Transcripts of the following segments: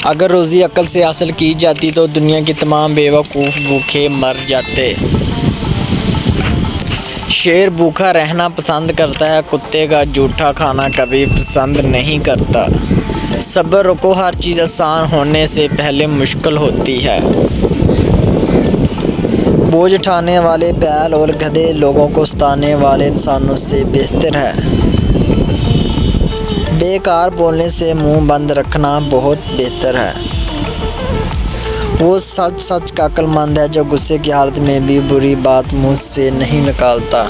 अगर रोज़ी अक्ल से हासिल की जाती तो दुनिया के तमाम बेवकूफ़ भूखे मर जाते। शेर भूखा रहना पसंद करता है, कुत्ते का जूठा खाना कभी पसंद नहीं करता। सब्र रखो, हर चीज़ आसान होने से पहले मुश्किल होती है। बोझ उठाने वाले बैल और गधे लोगों को सताने वाले इंसानों से बेहतर है। बेकार बोलने से मुंह बंद रखना बहुत बेहतर है। वो सच सच का अक्लमंद है जो गुस्से की हालत में भी बुरी बात मुंह से नहीं निकालता।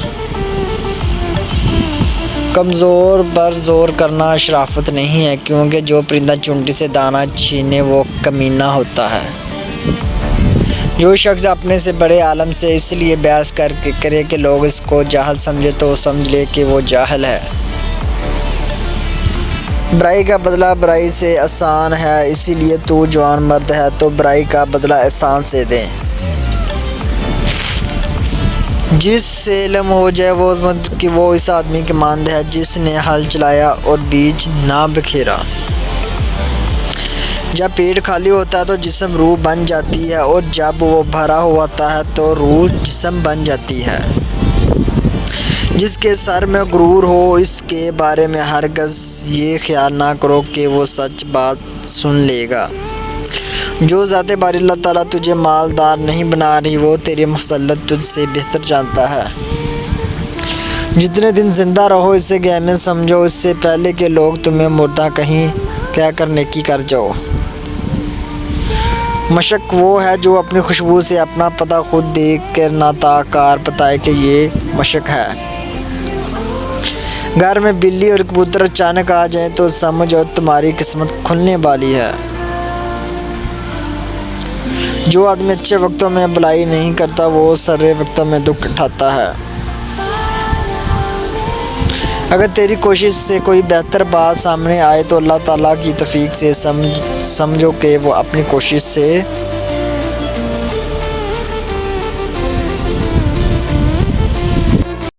कमज़ोर पर ज़ोर करना शराफत नहीं है, क्योंकि जो परिंदा चुंटी से दाना छीने वो कमीना होता है। जो शख्स अपने से बड़े आलम से इसलिए बहस करे कि लोग इसको जाहिल समझे तो समझ ले कि वो जाहिल है। बुराई का बदला बुराई से आसान है, इसीलिए तू जवान मर्द है तो बुराई का बदला एहसान से दे। जिससे इल्म हो जाए वो मत कि वो इस आदमी के मानद है जिसने हल चलाया और बीज ना बिखेरा। जब पेट खाली होता है तो जिस्म रूह बन जाती है, और जब वो भरा होता है तो रूह जिस्म बन जाती है। जिसके सर में गुरूर हो इसके बारे में हरगज़ ये ख्याल ना करो कि वो सच बात सुन लेगा। जो ज़ाते बारी अल्लाह ताला तुझे मालदार नहीं बना रही, वो तेरी मसलत तुझसे बेहतर जानता है। जितने दिन ज़िंदा रहो इसे गहन समझो, इससे पहले कि लोग तुम्हें मुर्दा कहीं क्या करने की कर जाओ। मशक वो है जो अपनी खुशबू से अपना पता खुद देख कर नाताकार बताए कि ये मशक है। घर में बिल्ली और कबूतर अचानक आ जाए तो समझो तुम्हारी किस्मत खुलने वाली है। जो आदमी अच्छे वक्तों में भलाई नहीं करता वो सर्रे वक्तों में दुख उठाता है। अगर तेरी कोशिश से कोई बेहतर बात सामने आए तो अल्लाह ताला की तौफीक से समझो कि वो अपनी कोशिश से